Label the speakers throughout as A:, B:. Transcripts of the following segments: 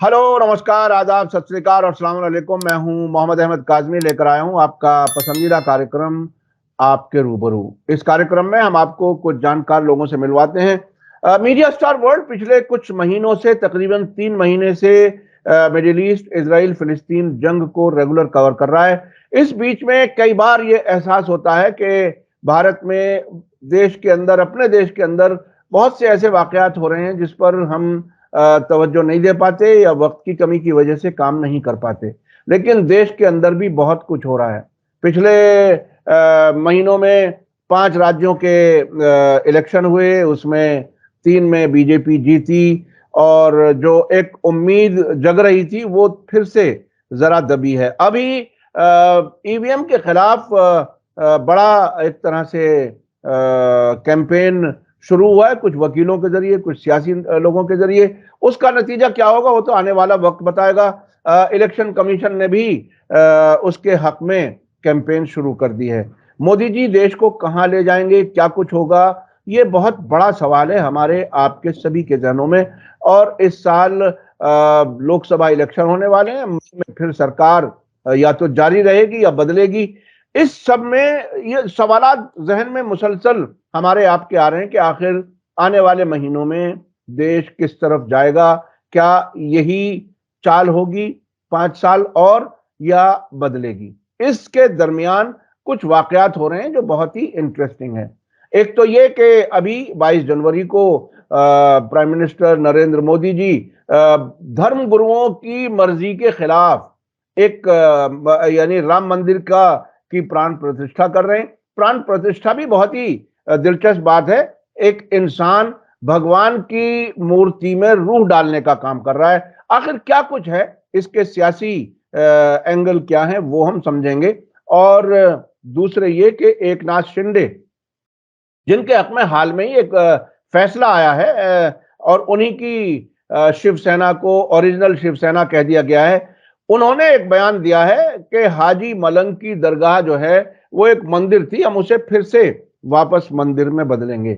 A: Hello, नमस्कार, आदाब, सत श्री अकाल और अस्सलाम वालेकुम। मैं हूं मोहम्मद अहमद काज़मी, लेकर आया हूं आपका पसंदीदा कार्यक्रम आपके रूबरू। इस कार्यक्रम में हम आपको कुछ जानकार लोगों से मिलवाते हैं। मीडिया स्टार वर्ल्ड पिछले कुछ महीनों से, तकरीबन 3 महीने से मिडिल ईस्ट, इजराइल फिलिस्तीन जंग को रेगुलर कवर कर रहा है। इस बीच में कई बार ये एहसास होता है कि भारत में, देश के अंदर, अपने देश के अंदर बहुत से ऐसे वाकयात हो रहे हैं जिस पर हम तवज्जो नहीं दे पाते या वक्त की कमी की वजह से काम नहीं कर पाते। लेकिन देश के अंदर भी बहुत कुछ हो रहा है। पिछले महीनों में 5 राज्यों के इलेक्शन हुए, उसमें 3 में बीजेपी जीती और जो एक उम्मीद जग रही थी वो फिर से जरा दबी है। अभी ईवीएम के खिलाफ बड़ा एक तरह से कैंपेन शुरू हुआ है, कुछ वकीलों के जरिए, कुछ सियासी लोगों के जरिए। उसका नतीजा क्या होगा वो तो आने वाला वक्त बताएगा। इलेक्शन कमीशन ने भी उसके हक में कैंपेन शुरू कर दी है। मोदी जी देश को कहां ले जाएंगे, क्या कुछ होगा, ये बहुत बड़ा सवाल है हमारे आपके सभी के जहनों में। और इस साल लोकसभा इलेक्शन होने वाले हैं, फिर सरकार या तो जारी रहेगी या बदलेगी। इस सब में ये सवालात जहन में मुसलसल हमारे आपके आ रहे हैं कि आखिर आने वाले महीनों में देश किस तरफ जाएगा। क्या यही चाल होगी 5 साल और, या बदलेगी? इसके दरमियान कुछ वाकयात हो रहे हैं जो बहुत ही इंटरेस्टिंग है। एक तो ये कि अभी 22 जनवरी को प्राइम मिनिस्टर नरेंद्र मोदी जी धर्म गुरुओं की मर्जी के खिलाफ एक यानी राम मंदिर का की प्राण प्रतिष्ठा कर रहे हैं। प्राण प्रतिष्ठा भी बहुत ही दिलचस्प बात है। एक इंसान भगवान की मूर्ति में रूह डालने का काम कर रहा है। आखिर क्या कुछ है, इसके सियासी एंगल क्या है वो हम समझेंगे। और दूसरे ये कि एकनाथ शिंदे, जिनके हक में हाल में ही एक फैसला आया है और उन्हीं की शिवसेना को ओरिजिनल शिवसेना कह दिया गया है। उन्होंने एक बयान दिया है कि हाजी मलंग की दरगाह जो है वो एक मंदिर थी, हम उसे फिर से वापस मंदिर में बदलेंगे।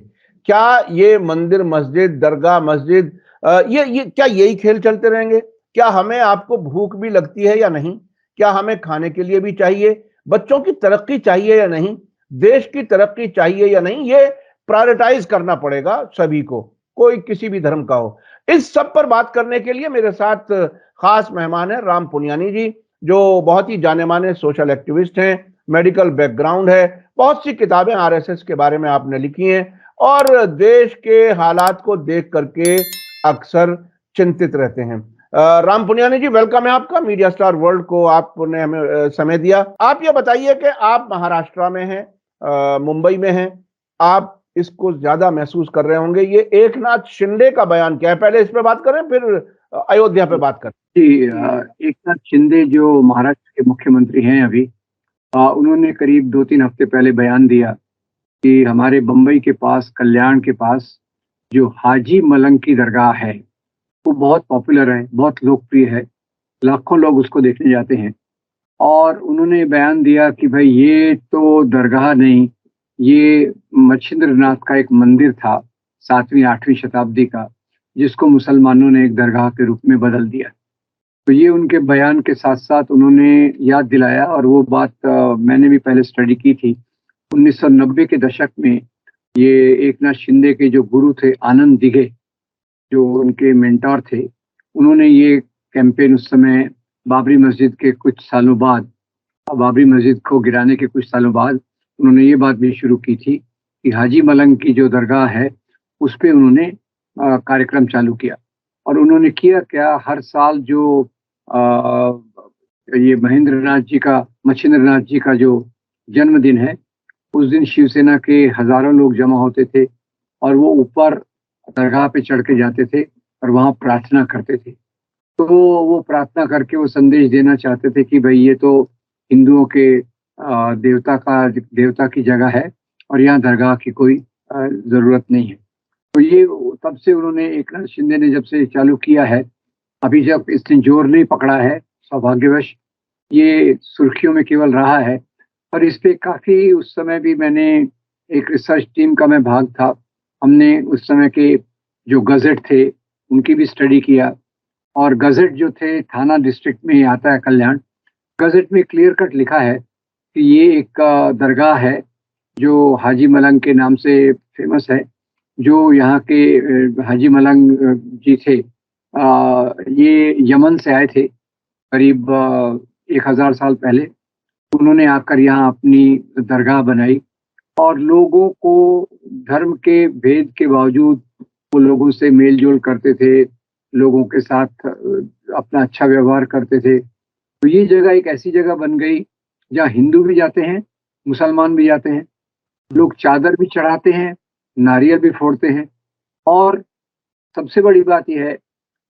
A: क्या ये मंदिर मस्जिद, दरगाह मस्जिद, ये क्या यही खेल चलते रहेंगे? क्या हमें आपको भूख भी लगती है या नहीं? क्या हमें खाने के लिए भी चाहिए? बच्चों की तरक्की चाहिए या नहीं? देश की तरक्की चाहिए या नहीं? ये प्रायोरिटाइज करना पड़ेगा सभी को, कोई किसी भी धर्म का हो। इस सब पर बात करने के लिए मेरे साथ खास मेहमान है राम पुनियानी जी, जो बहुत ही जाने माने सोशल एक्टिविस्ट हैं, मेडिकल बैकग्राउंड है, बहुत सी किताबें आरएसएस के बारे में आपने लिखी हैं और देश के हालात को देख करके अक्सर चिंतित रहते हैं। राम पुनियानी जी, वेलकम है आपका मीडिया स्टार वर्ल्ड को, आपने हमें समय दिया। आप ये बताइए कि आप महाराष्ट्र में हैं, मुंबई में हैं, आप इसको ज्यादा महसूस कर रहे होंगे। ये एकनाथ शिंदे का बयान क्या है, पहले इस पे बात करें फिर अयोध्या पे बात करें।
B: जी, एकनाथ शिंदे जो महाराष्ट्र के मुख्यमंत्री हैं अभी, उन्होंने करीब 2-3 हफ्ते पहले बयान दिया कि हमारे बम्बई के पास, कल्याण के पास जो हाजी मलंग की दरगाह है, वो बहुत पॉपुलर है, बहुत लोकप्रिय है, लाखों लोग उसको देखने जाते हैं। और उन्होंने बयान दिया कि भाई ये तो दरगाह नहीं, ये मच्छिंद्रनाथ का एक मंदिर था 7वीं-8वीं शताब्दी का, जिसको मुसलमानों ने एक दरगाह के रूप में बदल दिया। तो ये उनके बयान के साथ-साथ उन्होंने याद दिलाया, और वो बात मैंने भी पहले स्टडी की थी। 1990 के दशक में ये एकनाथ शिंदे के जो गुरु थे आनंद दिघे, जो उनके मेंटर थे, उन्होंने ये कैंपेन उस समय बाबरी मस्जिद के कुछ सालों बाद, बाबरी मस्जिद को गिराने के कुछ सालों बाद उन्होंने ये बात भी शुरू की थी कि हाजी मलंग की जो दरगाह है, उस पे उन्होंने कार्यक्रम चालू किया। और उन्होंने किया क्या, हर साल जो ये मच्छिंद्रनाथ जी का जो जन्मदिन है, उस दिन शिवसेना के हजारों लोग जमा होते थे और वो ऊपर दरगाह पे चढ़ के जाते थे और वहाँ प्रार्थना करते थे। तो वो प्रार्थना करके वो संदेश देना चाहते थे कि भाई ये तो हिंदुओं के देवता की जगह है और यहाँ दरगाह की कोई ज़रूरत नहीं है। तो ये तब से उन्होंने, एकनाथ शिंदे ने जब से चालू किया है, अभी जब इसने जोर नहीं पकड़ा है, सौभाग्यवश ये सुर्खियों में केवल रहा है। और इस पे काफ़ी, उस समय भी मैंने, एक रिसर्च टीम का मैं भाग था, हमने उस समय के जो गज़ेट थे उनकी भी स्टडी किया। और गजट जो थे, थाना डिस्ट्रिक्ट में ही आता है कल्याण, गजट में क्लियर कट लिखा है कि ये एक दरगाह है जो हाजी मलंग के नाम से फेमस है। जो यहाँ के हाजी मलंग जी थे, ये यमन से आए थे करीब 1000 साल पहले। उन्होंने आकर यहाँ अपनी दरगाह बनाई और लोगों को धर्म के भेद के बावजूद वो लोगों से मेल जोल करते थे, लोगों के साथ अपना अच्छा व्यवहार करते थे। तो ये जगह एक ऐसी जगह बन गई जहाँ हिंदू भी जाते हैं, मुसलमान भी जाते हैं, लोग चादर भी चढ़ाते हैं, नारियल भी फोड़ते हैं। और सबसे बड़ी बात यह है,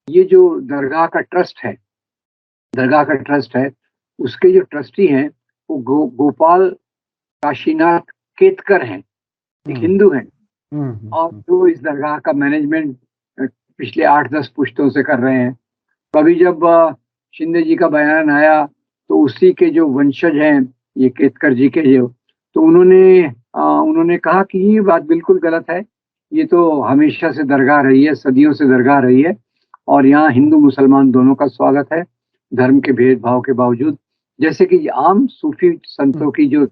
B: ये जो दरगाह का ट्रस्ट है, उसके जो ट्रस्टी हैं वो गोपाल काशीनाथ केतकर हैं, एक हिंदू हैं। और जो इस दरगाह का मैनेजमेंट पिछले 8-10 पुश्तों से कर रहे हैं। कभी जब शिंदे जी का बयान आया तो उसी के जो वंशज हैं, ये केतकर जी के जो, तो उन्होंने कहा कि ये बात बिल्कुल गलत है, ये तो हमेशा से दरगाह रही है, सदियों से दरगाह रही है और यहाँ हिंदू मुसलमान दोनों का स्वागत है, धर्म के भेदभाव के बावजूद। जैसे कि आम सूफी संतों की जो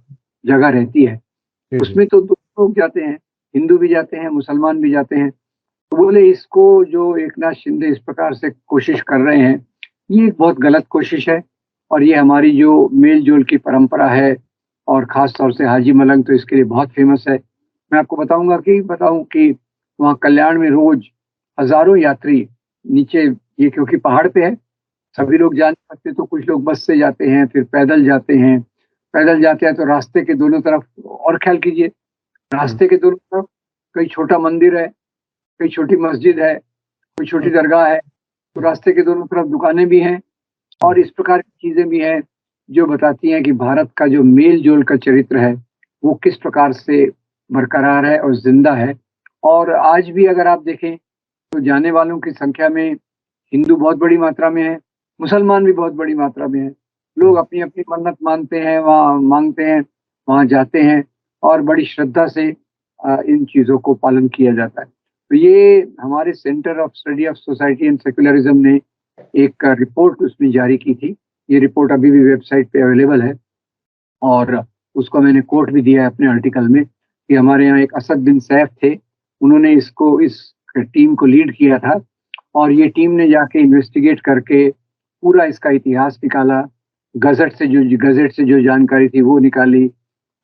B: जगह रहती है उसमें तो दोनों लोग जाते हैं, हिंदू भी जाते हैं, मुसलमान भी जाते हैं। तो बोले इसको जो एकनाथ शिंदे इस प्रकार से कोशिश कर रहे हैं, ये एक बहुत गलत कोशिश है और ये हमारी जो मेल जोल की परंपरा है और खास तौर से हाजी मलंग तो इसके लिए बहुत फेमस है। मैं आपको बताऊं कि वहाँ कल्याण में रोज हजारों यात्री नीचे, ये क्योंकि पहाड़ पे है, सभी लोग जा नहीं सकते, तो कुछ लोग बस से जाते हैं, फिर पैदल जाते हैं। पैदल जाते हैं तो रास्ते के दोनों तरफ, और ख्याल कीजिए, रास्ते के दोनों तरफ कई छोटा मंदिर है, कई छोटी मस्जिद है, कोई छोटी दरगाह है, तो रास्ते के दोनों तरफ दुकानें भी हैं और इस प्रकार की चीजें भी हैं जो बताती हैं कि भारत का जो मेल जोल का चरित्र है वो किस प्रकार से बरकरार है और जिंदा है। और आज भी अगर आप देखें तो जाने वालों की संख्या में हिंदू बहुत बड़ी मात्रा में है, मुसलमान भी बहुत बड़ी मात्रा में है। लोग अपनी अपनी मन्नत मांगते हैं, वहाँ जाते हैं और बड़ी श्रद्धा से इन चीजों को पालन किया जाता है। तो ये हमारे centre of study of society and secularism ने एक रिपोर्ट उसमें जारी की थी। ये रिपोर्ट अभी भी वेबसाइट पे अवेलेबल है और उसको मैंने कोट भी दिया है अपने आर्टिकल में कि हमारे यहाँ एक असद बिन सैफ थे, उन्होंने इस टीम को लीड किया था और ये टीम ने जाके इन्वेस्टिगेट करके पूरा इसका इतिहास निकाला, गजट से जो जानकारी थी वो निकाली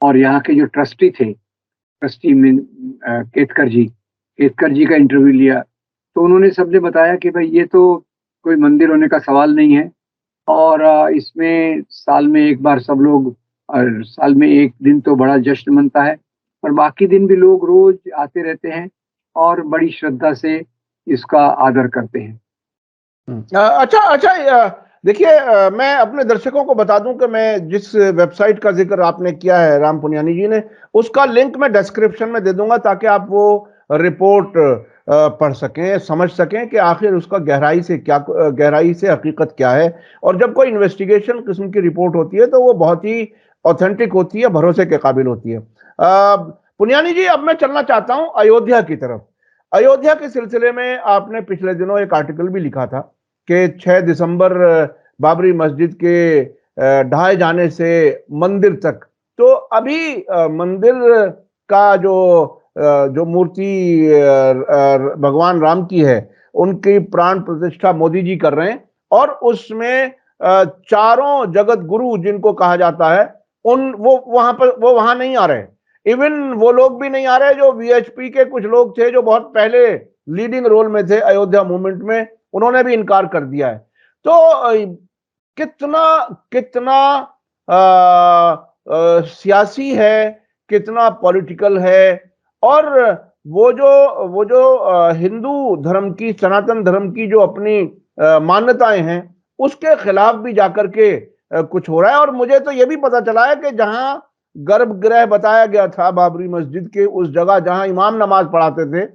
B: और यहाँ के जो ट्रस्टी में केतकर जी का इंटरव्यू लिया। तो उन्होंने सबने बताया कि भाई ये तो कोई मंदिर होने का सवाल नहीं है और इसमें साल में एक बार सब लोग, और साल में एक दिन तो बड़ा जश्न मनता है और बाकी दिन भी लोग रोज आते रहते हैं और बड़ी श्रद्धा से इसका आदर करते हैं।
A: अच्छा, देखिए, मैं अपने दर्शकों को बता दूं कि मैं जिस वेबसाइट का जिक्र आपने किया है राम पुनियानी जी ने, उसका लिंक मैं डिस्क्रिप्शन में दे दूंगा ताकि आप वो रिपोर्ट पढ़ सकें, समझ सकें कि आखिर उसका गहराई से हकीकत क्या है। और जब कोई इन्वेस्टिगेशन किस्म की रिपोर्ट होती है तो वो बहुत ही ऑथेंटिक होती है, भरोसे के काबिल होती है। पुनियानी जी, अब मैं चलना चाहता हूं अयोध्या की तरफ। अयोध्या के सिलसिले में आपने पिछले दिनों एक आर्टिकल भी लिखा था कि 6 दिसंबर बाबरी मस्जिद के ढहाए जाने से मंदिर तक, तो अभी मंदिर का जो मूर्ति भगवान राम की है, उनकी प्राण प्रतिष्ठा मोदी जी कर रहे हैं और उसमें चारों जगत गुरु जिनको कहा जाता है वो वहां नहीं आ रहे। इवन वो लोग भी नहीं आ रहे जो वीएचपी के कुछ लोग थे जो बहुत पहले लीडिंग रोल में थे अयोध्या मूवमेंट में, उन्होंने भी इनकार कर दिया है। तो कितना कितना सियासी है, कितना पॉलिटिकल है। और वो जो हिंदू धर्म की, सनातन धर्म की जो अपनी मान्यताएं हैं उसके खिलाफ भी जाकर के कुछ हो रहा है। और मुझे तो यह भी पता चला है कि जहां गर्भगृह बताया गया था बाबरी मस्जिद के, उस जगह जहां इमाम नमाज पढ़ाते थे,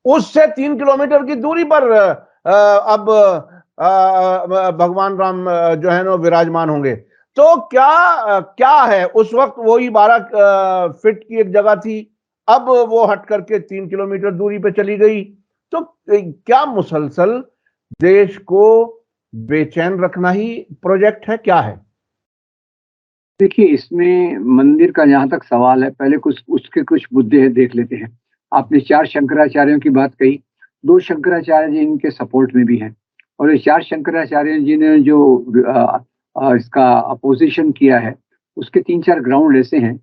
A: उससे 3 किलोमीटर की दूरी पर अब भगवान राम जो है ना विराजमान होंगे। तो क्या है, उस वक्त वही 12 फीट की एक जगह थी, अब वो हट करके 3 किलोमीटर दूरी पे चली गई। तो क्या मुसलसल देश को बेचैन रखना ही प्रोजेक्ट है, क्या है?
B: देखिए, इसमें मंदिर का जहाँ तक सवाल है, पहले कुछ उसके कुछ मुद्दे देख लेते हैं। आपने 4 शंकराचार्यों की बात कही, 2 शंकराचार्य जी इनके सपोर्ट में भी हैं और ये 4 शंकराचार्य जी ने जो इसका अपोज़िशन किया है, उसके 3-4 ग्राउंड ऐसे हैं।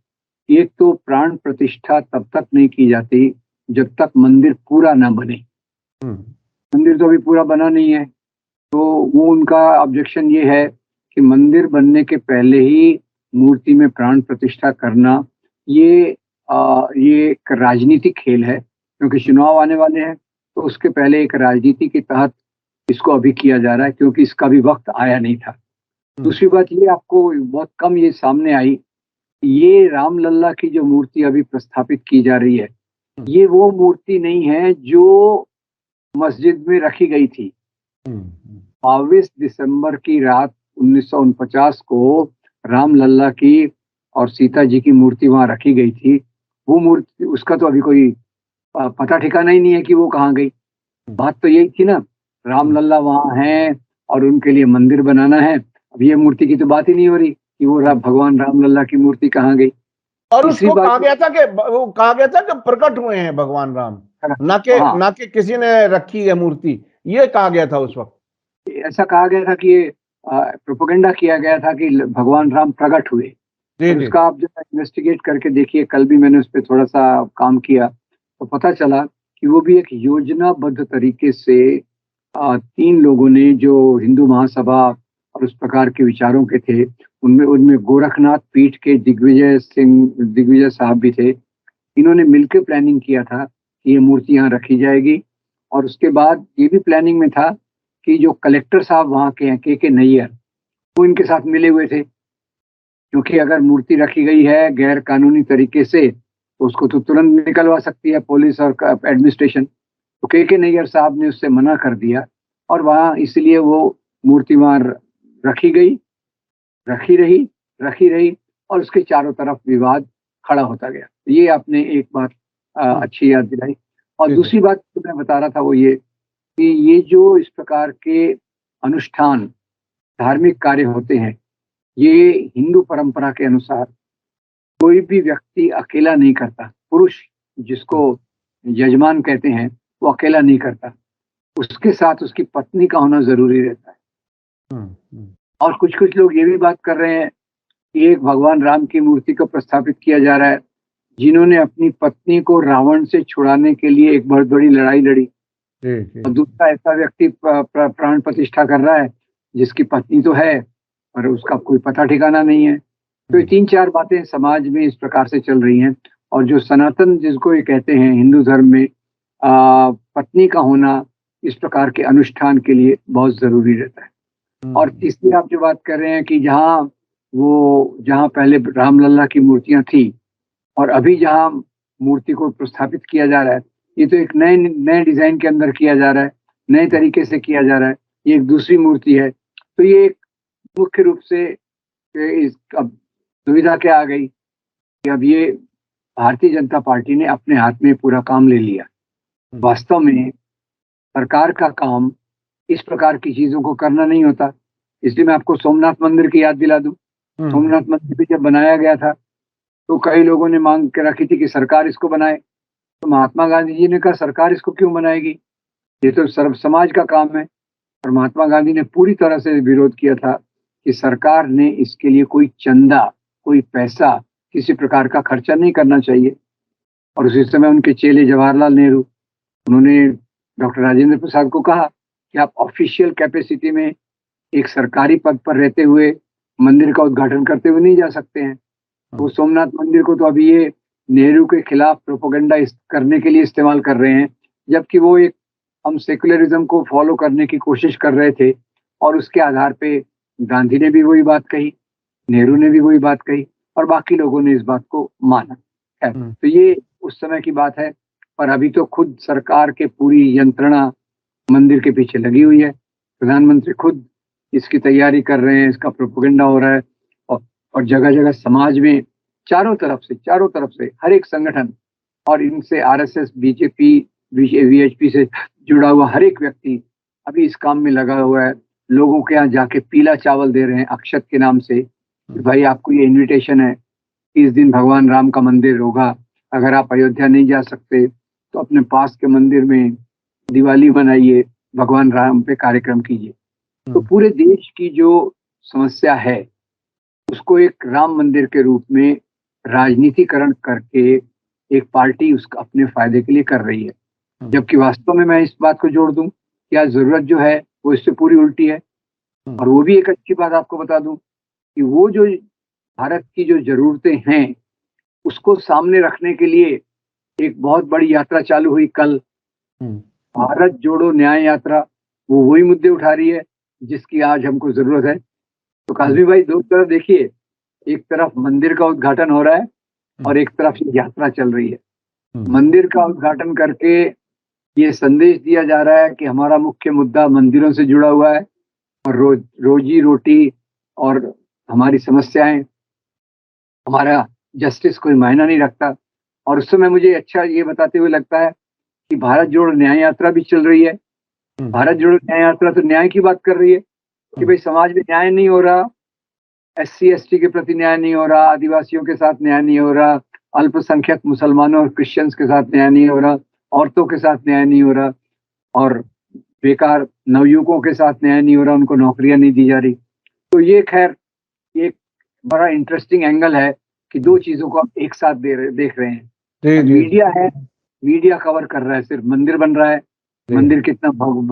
B: एक तो प्राण प्रतिष्ठा तब तक नहीं की जाती, जब तक मंदिर पूरा ना बने।
A: हुँ,
B: मंदिर तो अभी पूरा बना नहीं है, तो वो उनका ऑब्जेक्शन ये है कि मंदिर बनने के पहले ही मूर्ति में प्राण प्रतिष्ठा करना, ये ये एक राजनीतिक खेल है, क्योंकि चुनाव आने वाले हैं, तो उसके पहले एक राजनीति के तहत इसको अभी किया जा रहा है, क्योंकि इसका भी वक़्त आया नहीं था।
A: हुँ,
B: दूसरी बात ये आपको बहुत कम ये सामने आई, ये रामलला की जो मूर्ति अभी प्रस्थापित की जा रही है,
A: हुँ,
B: ये वो मूर्ति नहीं है जो मस्जिद में रखी गई थी।
A: हुँ, हुँ,
B: 22 दिसंबर की रात 1949 को रामलला की और सीता जी की मूर्ति वहाँ रखी गई थी। वो मूर्ति उसका तो अभी कोई पता ठिकाना ही नहीं है कि वो कहाँ गई।
A: हुँ,
B: बात तो यही थी ना,
A: हुँ।
B: रामलला वहाँ हैं और उनके लिए मंदिर बनाना है। अब ये मूर्ति की तो बात ही नहीं हो रही कि वो भगवान रामलला की मूर्ति कहाँ गई।
A: और
B: तीसरी
A: उसको
B: बात
A: कहा गया था कि वो कहा गया था कि प्रकट हुए हैं भगवान राम,
B: हाँ,
A: ना कि किसी ने रखी है मूर्ति, ये कहा गया था उस वक़्त।
B: ऐसा कहा गया था कि ये प्रोपेगेंडा किया गया था कि भगवान राम प्रकट हुए।
A: जी,
B: और
A: जी।
B: उसका आप जब इन्वेस्टिगेट करके देखिए, कल भी मैंने उस पे थोड़ा-सा काम किया, तो पता चला कि वो भी एक योजनाबद्ध तरीके से 3 लोगों ने जो हिंदू महासभा और उस प्रकार के विचारों के थे, उनमें उनमें गोरखनाथ पीठ के दिग्विजय साहब भी थे। इन्होंने मिलके प्लानिंग किया था कि ये मूर्ति यहाँ रखी जाएगी और उसके बाद ये भी प्लानिंग में था कि जो कलेक्टर साहब वहाँ के हैं, के नैयर, वो इनके साथ मिले हुए थे। क्योंकि अगर मूर्ति रखी गई है गैर कानूनी तरीके से, तो उसको तो तुरंत निकलवा सकती है पुलिस और एडमिनिस्ट्रेशन। तो के नैयर साहब ने उससे मना कर दिया और वहाँ इसलिए वो मूर्ति वहाँ रखी गई, रखी रही, रखी रही और उसके चारों तरफ विवाद खड़ा होता गया। ये आपने एक बात
A: हुँ,
B: अच्छी याद दिलाई। और
A: जी, जी।
B: दूसरी बात जो मैं बता रहा था वो ये कि ये जो इस प्रकार के अनुष्ठान, धार्मिक कार्य होते हैं, ये हिंदू परंपरा के अनुसार कोई भी व्यक्ति अकेला नहीं करता। पुरुष
A: हुँ,
B: जिसको यजमान कहते हैं, वो अकेला नहीं करता। उसके साथ उसकी पत्नी का होना ज़रूरी रहता है।
A: हुँ, हुँ,
B: और कुछ-कुछ लोग ये भी बात कर रहे हैं कि एक भगवान राम की मूर्ति को प्रस्थापित किया जा रहा है, जिन्होंने अपनी पत्नी को रावण से छुड़ाने के लिए एक बहुत बड़ी लड़ाई लड़ी।
A: जी, जी।
B: और दूसरा ऐसा व्यक्ति प्राण प्रतिष्ठा कर रहा है, जिसकी पत्नी तो है, पर उसका कोई पता ठिकाना नहीं है। तो ये
A: हुँ,
B: 3-4 बातें समाज में इस प्रकार से चल रही हैं और जो सनातन जिसको ये कहते हैं हिंदू धर्म में पत्नी का होना इस प्रकार के अनुष्ठान के लिए बहुत ज़रूरी रहता है। और
A: हुँ,
B: तीसरी आप जो बात कर रहे हैं कि जहाँ पहले रामलला की मूर्तियाँ थी और अभी जहाँ मूर्ति को प्रस्थापित किया जा रहा है, ये तो एक नए नए डिज़ाइन के अंदर किया जा रहा है, नए तरीके से किया जा रहा है। ये एक दूसरी मूर्ति है। तो ये एक मुख्य रूप से इस अब दुविधा क्या आ गई कि अब ये भारतीय जनता पार्टी ने अपने हाथ में पूरा काम ले लिया।
A: हुँ,
B: वास्तव में सरकार का काम इस प्रकार की चीज़ों को करना नहीं होता। इसलिए मैं आपको सोमनाथ मंदिर की याद दिला दूँ।
A: हुँ, हुँ,
B: सोमनाथ मंदिर भी जब बनाया गया था, तो कई लोगों ने माँग के रखी थी कि सरकार इसको बनाए। तो महात्मा गांधी जी ने कहा सरकार इसको क्यों बनाएगी? ये तो सर्व समाज का काम है। और महात्मा गांधी ने पूरी तरह से विरोध किया था कि सरकार ने इसके लिए कोई चंदा, कोई पैसा, किसी प्रकार का खर्चा नहीं करना चाहिए। और उसी समय उनके चेले जवाहरलाल नेहरू, उन्होंने डॉक्टर राजेंद्र प्रसाद को कहा कि आप ऑफिशियल कैपेसिटी में एक सरकारी पद पर रहते हुए मंदिर का उद्घाटन करते हुए नहीं जा सकते हैं। तो
A: हुँ,
B: सोमनाथ मंदिर को तो अभी ये नेहरू के खिलाफ प्रोपेगेंडा करने के लिए इस्तेमाल कर रहे हैं, जबकि वो एक हम सेक्युलरिज्म को फॉलो करने की कोशिश कर रहे थे और उसके आधार पे गांधी ने भी वही बात कही, नेहरू ने भी वही बात कही और बाकी लोगों ने इस बात को माना। खैर,
A: हुँ,
B: तो ये उस समय की बात है, पर अभी तो खुद सरकार के पूरी यंत्रणा मंदिर के पीछे लगी हुई है। प्रधानमंत्री खुद इसकी तैयारी कर रहे हैं, इसका प्रोपेगेंडा हो रहा है और और जगह-जगह समाज में चारों तरफ से हर एक संगठन और इनसे आरएसएस, बीजेपी, वीएचपी से जुड़ा हुआ हर एक व्यक्ति अभी इस काम में लगा हुआ है। लोगों के यहाँ जाके पीला चावल दे रहे हैं अक्षत के नाम से कि भाई आपको ये इनविटेशन है, इस दिन भगवान राम का मंदिर होगा, अगर आप अयोध्या नहीं जा सकते तो अपने पास के मंदिर में दिवाली मनाइए, भगवान राम पे कार्यक्रम कीजिए। तो पूरे देश की जो समस्या है उसको एक राम मंदिर के रूप में राजनीतिकरण करके एक पार्टी उसका अपने फायदे के लिए कर रही है, जबकि वास्तव में मैं इस बात को जोड़ दूं कि आज जरूरत जो है वो इससे पूरी उल्टी है। और वो भी एक अच्छी बात आपको बता दूं कि वो जो भारत की जो जरूरतें हैं उसको सामने रखने के लिए एक बहुत बड़ी यात्रा चालू हुई कल, भारत जोड़ो न्याय यात्रा। वो वही मुद्दे उठा रही है जिसकी आज हमको जरूरत है। तो काजमी भाई दो तरफ देखिए, एक तरफ मंदिर का उद्घाटन हो रहा है और एक तरफ यात्रा चल रही है। मंदिर का उद्घाटन करके ये संदेश दिया जा रहा है कि हमारा मुख्य मुद्दा मंदिरों से जुड़ा हुआ है और रोजी रोटी और हमारी समस्याएं, हमारा जस्टिस कोई मायना नहीं रखता। और उस समय मुझे अच्छा ये बताते हुए लगता है कि भारत जोड़ो न्याय यात्रा भी चल रही है। भारत जोड़ो न्याय यात्रा तो न्याय की बात कर रही है कि भाई समाज में न्याय नहीं हो रहा, SC ST के प्रति न्याय नहीं हो रहा, आदिवासियों के साथ न्याय नहीं हो रहा, अल्पसंख्यक मुसलमानों और क्रिश्चियंस के साथ न्याय नहीं हो रहा, औरतों के साथ न्याय नहीं हो रहा और बेकार नवयुवकों के साथ न्याय नहीं हो रहा, उनको नौकरियां नहीं दी जा रही। तो ये खैर एक बड़ा इंटरेस्टिंग एंगल है कि दो चीजों को आप एक साथ देख रहे हैं। मीडिया है, मीडिया कवर कर रहा है सिर्फ मंदिर बन रहा है, मंदिर कितना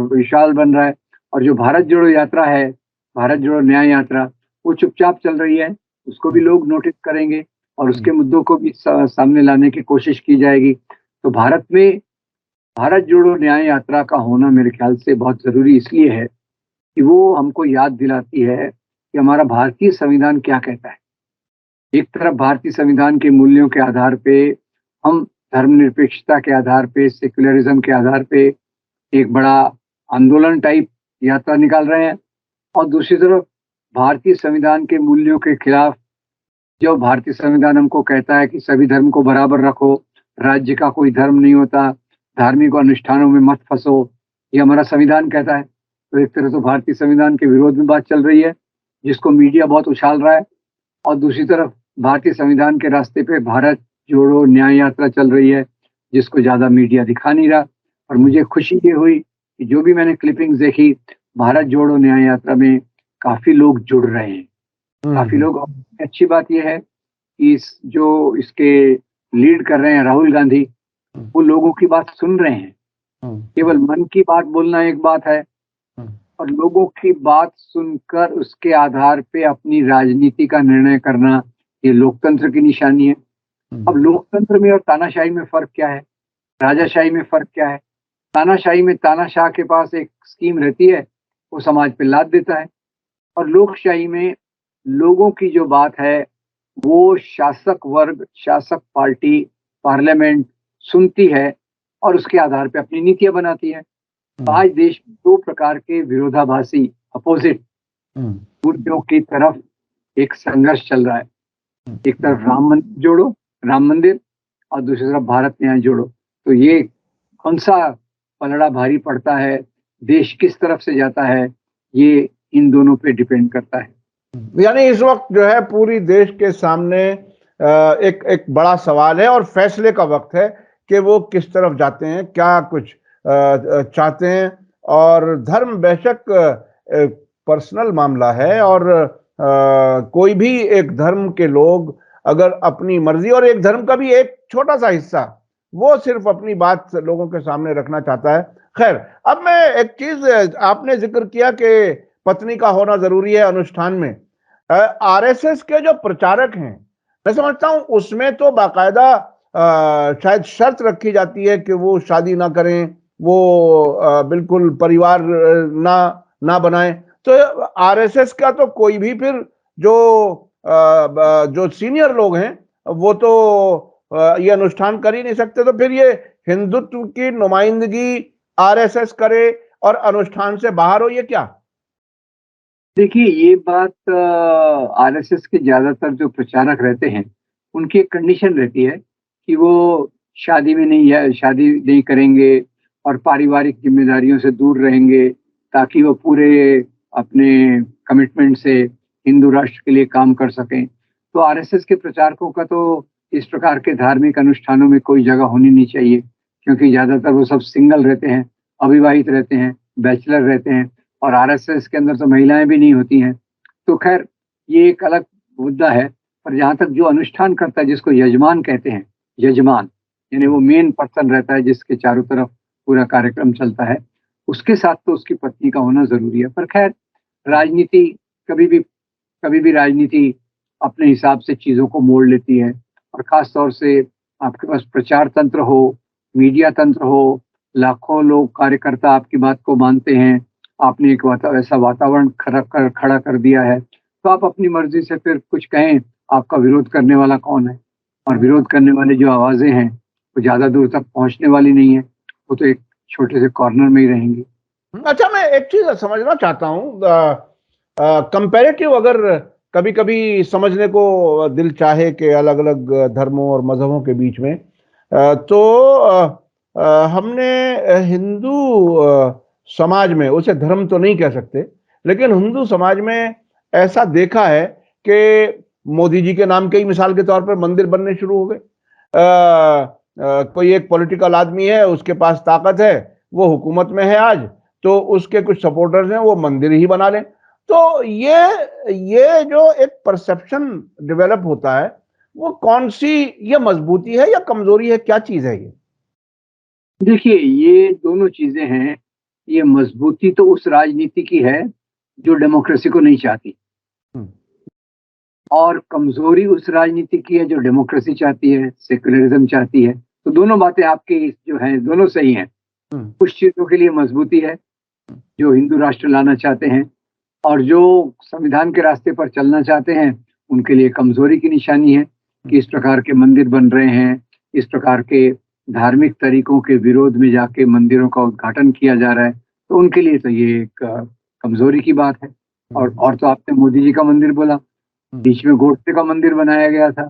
B: विशाल बन रहा है, और जो भारत जोड़ो यात्रा है, भारत जोड़ो न्याय यात्रा, वो चुपचाप चल रही है। उसको भी लोग नोटिस करेंगे और उसके मुद्दों को भी सामने लाने की कोशिश की जाएगी। तो भारत में भारत जोड़ो न्याय यात्रा का होना मेरे ख्याल से बहुत जरूरी इसलिए है कि वो हमको याद दिलाती है कि हमारा भारतीय संविधान क्या कहता है। एक तरफ भारतीय संविधान के मूल्यों के आधार पे हम धर्मनिरपेक्षता के आधार पे, सेक्युलरिज्म के आधार पे एक बड़ा आंदोलन टाइप यात्रा निकाल रहे हैं, और दूसरी तरफ भारतीय संविधान के मूल्यों के खिलाफ जो भारतीय संविधान हमको कहता है कि सभी धर्म को बराबर रखो, राज्य का कोई धर्म नहीं होता, धार्मिक अनुष्ठानों में मत फंसो, ये हमारा संविधान कहता है। तो एक तरह तो भारतीय संविधान के विरोध में बात चल रही है जिसको मीडिया बहुत उछाल रहा है, और दूसरी तरफ भारतीय संविधान के रास्ते पे भारत जोड़ो न्याय यात्रा चल रही है जिसको ज्यादा मीडिया दिखा नहीं रहा। और मुझे खुशी ये हुई कि जो भी मैंने क्लिपिंग्स देखी, भारत जोड़ो न्याय यात्रा में काफी लोग जुड़ रहे हैं, काफी लोग। अच्छी बात यह है कि इसके लीड कर रहे हैं राहुल गांधी, वो लोगों की बात सुन रहे हैं। केवल मन की बात बोलना एक बात है और लोगों की बात सुनकर उसके आधार पे अपनी राजनीति का निर्णय करना, ये लोकतंत्र की निशानी है। अब लोकतंत्र में और तानाशाही में फर्क क्या है, राजाशाही में फर्क क्या है? तानाशाही में तानाशाह के पास एक स्कीम रहती है, वो समाज पे लाद देता है, और लोकशाही में लोगों की जो बात है वो शासक वर्ग, शासक पार्टी, पार्लियामेंट सुनती है और उसके आधार पे अपनी नीतियां बनाती है। आज देश में दो प्रकार के विरोधाभासी अपोजिट मुद्दों की तरफ एक संघर्ष चल रहा है। एक तरफ राम मंदिर और दूसरी तरफ भारत न्याय जोड़ो। तो ये कौन सा पलड़ा भारी पड़ता है, देश किस तरफ से जाता है, ये इन दोनों पे डिपेंड करता है।
A: यानी इस वक्त जो है पूरी देश के सामने एक बड़ा सवाल है और फैसले का वक्त है कि वो किस तरफ जाते हैं, क्या कुछ चाहते हैं। और धर्म बेशक पर्सनल मामला है और कोई भी एक धर्म के लोग अगर अपनी मर्जी, और एक धर्म का भी एक छोटा सा हिस्सा वो सिर्फ अपनी बात लोगों के सामने रखना चाहता है। खैर, अब मैं एक चीज, आपने जिक्र किया कि पत्नी का होना जरूरी है अनुष्ठान में। RSS के जो प्रचारक हैं, मैं समझता हूं उसमें तो बाकायदा शायद शर्त रखी जाती है कि वो शादी ना करें, वो बिल्कुल परिवार ना बनाए। तो RSS का तो कोई भी फिर जो सीनियर लोग हैं वो तो ये अनुष्ठान कर ही नहीं सकते। तो फिर ये हिंदुत्व की नुमाइंदगी RSS करे और अनुष्ठान से बाहर हो, ये क्या?
B: देखिए, ये बात RSS के ज्यादातर जो प्रचारक रहते हैं उनकी एक कंडीशन रहती है कि वो शादी नहीं करेंगे और पारिवारिक जिम्मेदारियों से दूर रहेंगे ताकि वो पूरे अपने कमिटमेंट से हिंदू राष्ट्र के लिए काम कर सकें। तो आरएसएस के प्रचारकों का तो इस प्रकार के धार्मिक अनुष्ठानों में कोई जगह होनी नहीं चाहिए, क्योंकि ज्यादातर वो सब सिंगल रहते हैं, अविवाहित रहते हैं, बैचलर रहते हैं, और आरएसएस के अंदर तो महिलाएं भी नहीं होती हैं। तो खैर ये एक अलग मुद्दा है। पर जहाँ तक जो अनुष्ठान करता है, जिसको यजमान कहते हैं, यजमान यानी वो मेन पर्सन रहता है जिसके चारों तरफ पूरा कार्यक्रम चलता है, उसके साथ तो उसकी पत्नी का होना जरूरी है। पर खैर राजनीति कभी भी राजनीति अपने हिसाब से चीजों को मोड़ लेती है, और खास तौर से आपके पास प्रचार तंत्र हो, मीडिया तंत्र हो, लाखों लोग कार्यकर्ता आपकी बात को मानते हैं, आपने एक ऐसा वातावरण खड़ा कर दिया है, तो आप अपनी मर्जी से फिर कुछ कहें, आपका विरोध करने वाला कौन है? और विरोध करने वाली जो आवाजें हैं वो ज्यादा दूर तक पहुंचने वाली नहीं है, वो तो एक छोटे से कॉर्नर में ही रहेंगी।
A: अच्छा, मैं एक चीज समझना चाहता हूँ, कंपैरेटिव अगर कभी कभी समझने को दिल चाहे कि अलग अलग धर्मों और मजहबों के बीच में, तो हमने हिंदू समाज में, उसे धर्म तो नहीं कह सकते, लेकिन हिंदू समाज में ऐसा देखा है कि मोदी जी के नाम के ही मिसाल के तौर पर मंदिर बनने शुरू हो गए। कोई एक पॉलिटिकल आदमी है, उसके पास ताकत है, वो हुकूमत में है आज, तो उसके कुछ सपोर्टर्स हैं, वो मंदिर ही बना लें। तो ये जो एक परसेप्शन डेवलप होता है, वो कौन सी ये मजबूती है या कमजोरी है, क्या चीज है ये?
B: देखिए, ये दोनों चीजें हैं। ये मजबूती तो उस राजनीति की है जो डेमोक्रेसी को नहीं चाहती,
A: हम्म,
B: और कमजोरी उस राजनीति की है जो डेमोक्रेसी चाहती है, सेक्युलरिज्म चाहती है। तो दोनों बातें आपकी जो हैं दोनों सही हैं।
A: हम्म,
B: कुछ चीजों के लिए मजबूती है, जो हिंदू राष्ट्र लाना चाहते हैं, और जो संविधान के रास्ते पर चलना चाहते हैं उनके लिए कमजोरी की निशानी है कि इस प्रकार के मंदिर बन रहे हैं, इस प्रकार के धार्मिक तरीकों के विरोध में जाके मंदिरों का उद्घाटन किया जा रहा है। तो उनके लिए तो ये एक कमजोरी की बात है। और तो आपने मोदी जी का मंदिर बोला, बीच में गोडसे का मंदिर बनाया गया था।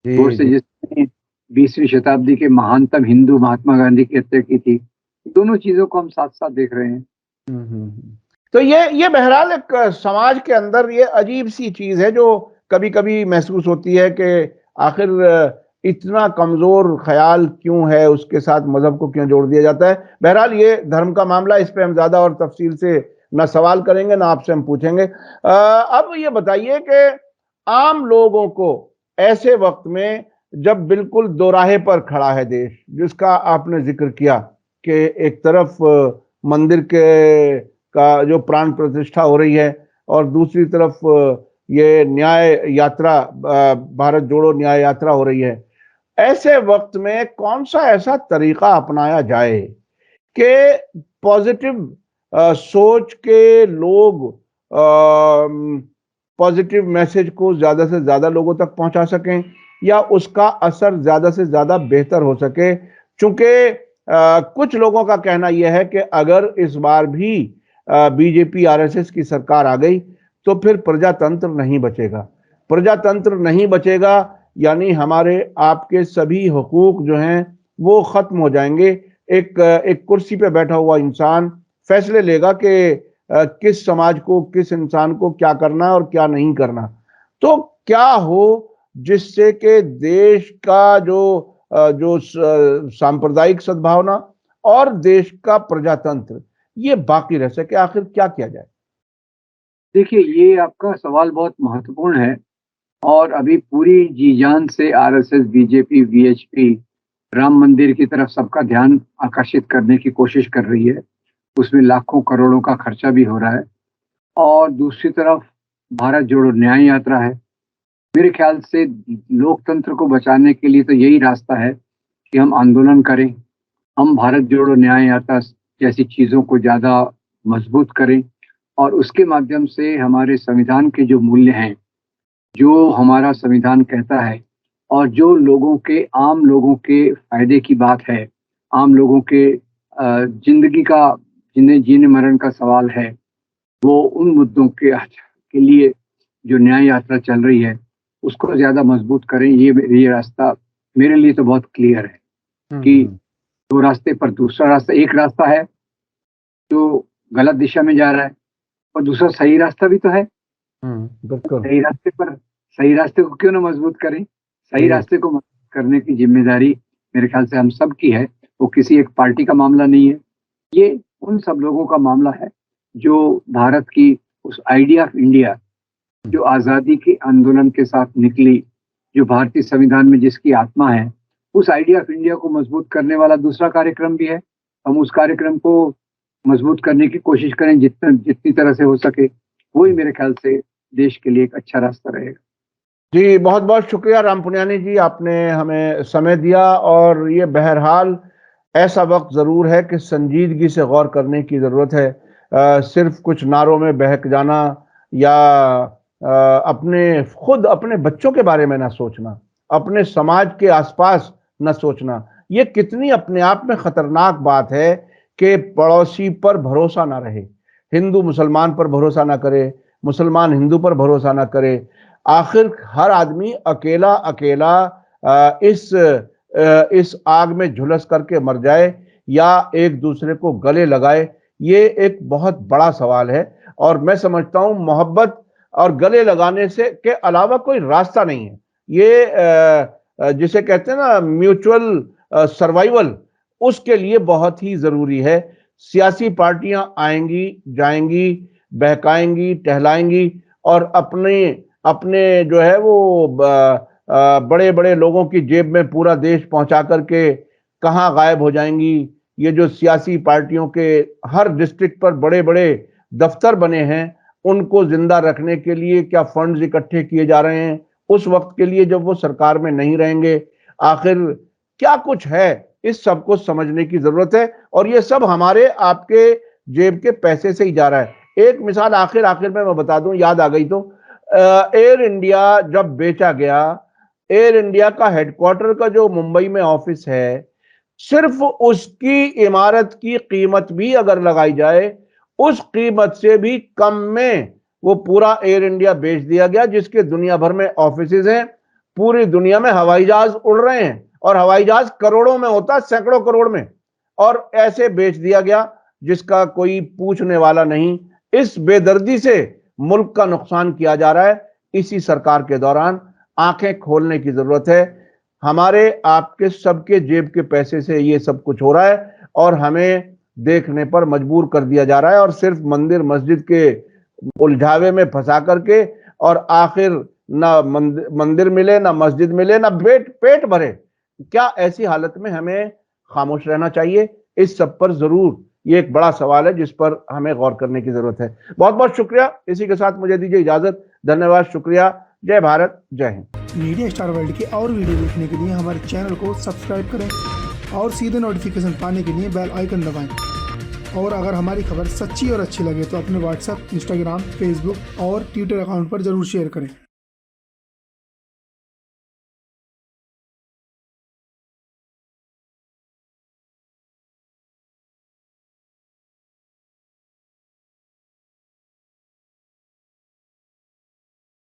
A: जी
B: गोडसे
A: जी।
B: जिसने 20वीं शताब्दी के महानतम हिंदू महात्मा गांधी की हत्या की थी। दोनों चीजों को हम साथ साथ देख रहे हैं।
A: तो ये बहरहाल एक समाज के अंदर ये अजीब सी चीज है जो कभी कभी महसूस होती है कि आखिर इतना कमजोर ख्याल क्यों है, उसके साथ मजहब को क्यों जोड़ दिया जाता है। बहरहाल ये धर्म का मामला, इस पे हम ज्यादा और तफसील से ना सवाल करेंगे ना आपसे हम पूछेंगे। अब ये बताइए कि आम लोगों को ऐसे वक्त में, जब बिल्कुल दोराहे पर खड़ा है देश, जिसका आपने जिक्र किया कि एक तरफ मंदिर के का जो प्राण प्रतिष्ठा हो रही है, और दूसरी तरफ ये न्याय यात्रा, भारत जोड़ो न्याय यात्रा हो रही है, ऐसे वक्त में कौन सा ऐसा तरीका अपनाया जाए कि पॉजिटिव सोच के लोग पॉजिटिव मैसेज को ज्यादा से ज्यादा लोगों तक पहुंचा सकें, या उसका असर ज्यादा से ज्यादा बेहतर हो सके? चूंकि कुछ लोगों का कहना यह है कि अगर इस बार भी बीजेपी आरएसएस की सरकार आ गई तो फिर प्रजातंत्र नहीं बचेगा। प्रजातंत्र नहीं बचेगा यानी हमारे आपके सभी हुकूक जो हैं वो खत्म हो जाएंगे। एक कुर्सी पे बैठा हुआ इंसान फैसले लेगा कि किस समाज को, किस इंसान को क्या करना है और क्या नहीं करना। तो क्या हो जिससे कि देश का जो सांप्रदायिक सद्भावना और देश का प्रजातंत्र ये बाकी रह सके, आखिर क्या किया जाए?
B: देखिए, ये आपका सवाल बहुत महत्वपूर्ण है, और अभी पूरी जी जान से आरएसएस, बीजेपी, वीएचपी राम मंदिर की तरफ सबका ध्यान आकर्षित करने की कोशिश कर रही है। उसमें लाखों करोड़ों का खर्चा भी हो रहा है। और दूसरी तरफ भारत जोड़ो न्याय यात्रा है। मेरे ख्याल से लोकतंत्र को बचाने के लिए तो यही रास्ता है कि हम आंदोलन करें, हम भारत जोड़ो न्याय यात्रा जैसी चीजों को ज्यादा मजबूत करें, और उसके माध्यम से हमारे संविधान के जो मूल्य हैं, जो हमारा संविधान कहता है, और जो आम लोगों के फायदे की बात है, आम लोगों के जिंदगी का, जिन्हें जीने मरण का सवाल है, वो उन मुद्दों के लिए जो न्याय यात्रा चल रही है उसको ज्यादा मजबूत करें। ये रास्ता मेरे लिए तो बहुत क्लियर है कि दो रास्ते पर दूसरा रास्ता, एक रास्ता है जो गलत दिशा में जा रहा है, और दूसरा सही रास्ता भी तो है।
A: बिल्कुल।
B: सही रास्ते को क्यों ना मजबूत करें। सही
A: जी।
B: रास्ते को मजबूत करने की जिम्मेदारी मेरे ख्याल से हम सब की है। वो किसी एक पार्टी का मामला नहीं है, ये उन सब लोगों का मामला है जो भारत की उस आइडिया ऑफ इंडिया, जो आजादी के आंदोलन के साथ निकली, जो भारतीय संविधान में जिसकी आत्मा है, उस आइडिया ऑफ इंडिया को मजबूत करने वाला दूसरा कार्यक्रम भी है। हम उस कार्यक्रम को मजबूत करने की कोशिश करें जितनी तरह से हो सके। वही मेरे ख्याल से देश के लिए एक अच्छा रास्ता रहेगा।
A: जी, बहुत बहुत शुक्रिया राम पुनियानी जी, आपने हमें समय दिया। और ये बहरहाल ऐसा वक्त ज़रूर है कि संजीदगी से गौर करने की ज़रूरत है। सिर्फ कुछ नारों में बहक जाना या अपने बच्चों के बारे में ना सोचना, अपने समाज के आसपास न सोचना, ये कितनी अपने आप में खतरनाक बात है कि पड़ोसी पर भरोसा ना रहे, हिंदू मुसलमान पर भरोसा ना करे, मुसलमान हिंदू पर भरोसा ना करे। आखिर हर आदमी अकेला अकेला इस आग में झुलस करके मर जाए या एक दूसरे को गले लगाए, ये एक बहुत बड़ा सवाल है। और मैं समझता हूं मोहब्बत और गले लगाने से के अलावा कोई रास्ता नहीं है। ये जिसे कहते हैं ना म्यूचुअल सर्वाइवल, उसके लिए बहुत ही जरूरी है। सियासी पार्टियां आएंगी जाएंगी, बहकाएंगी टहलाएंगी और अपने अपने जो है वो बड़े बड़े लोगों की जेब में पूरा देश पहुंचा करके कहां गायब हो जाएंगी। ये जो सियासी पार्टियों के हर डिस्ट्रिक्ट पर बड़े बड़े दफ्तर बने हैं, उनको जिंदा रखने के लिए क्या फंड्स इकट्ठे किए जा रहे हैं उस वक्त के लिए जब वो सरकार में नहीं रहेंगे। आखिर क्या कुछ है, इस सब को समझने की जरूरत है। और ये सब हमारे आपके जेब के पैसे से ही जा रहा है। एक मिसाल आखिर में मैं बता दूं, याद आ गई तो, एयर इंडिया जब बेचा गया, एयर इंडिया का हेडक्वार्टर का जो मुंबई में ऑफिस है, सिर्फ उसकी इमारत की कीमत भी अगर लगाई जाए, उस कीमत से भी कम में वो पूरा एयर इंडिया बेच दिया गया, जिसके दुनिया भर में ऑफिसेज हैं। पूरी दुनिया में हवाई जहाज उड़ रहे हैं और हवाई जहाज करोड़ों में होता, सैकड़ों करोड़ में, और ऐसे बेच दिया गया जिसका कोई पूछने वाला नहीं। इस बेदर्दी से मुल्क का नुकसान किया जा रहा है। इसी सरकार के दौरान आंखें खोलने की जरूरत है। हमारे आपके सबके जेब के पैसे से ये सब कुछ हो रहा है और हमें देखने पर मजबूर कर दिया जा रहा है, और सिर्फ मंदिर मस्जिद के उलझावे में फंसा करके, और आखिर ना मंदिर मिले ना मस्जिद मिले ना पेट भरे। क्या ऐसी हालत में हमें खामोश रहना चाहिए? इस सब पर जरूर ये एक बड़ा सवाल है जिस पर हमें गौर करने की जरूरत है। बहुत बहुत शुक्रिया। इसी के साथ मुझे दीजिए इजाजत। धन्यवाद, शुक्रिया। जय भारत, जय हिंद।
C: मीडिया स्टार वर्ल्ड के और वीडियो देखने के लिए हमारे चैनल को सब्सक्राइब करें और सीधे नोटिफिकेशन पाने के लिए बेल आइकन दबाएं। और अगर हमारी खबर सच्ची और अच्छी लगे तो अपने व्हाट्सएप, इंस्टाग्राम, फेसबुक और ट्विटर अकाउंट पर जरूर शेयर करें।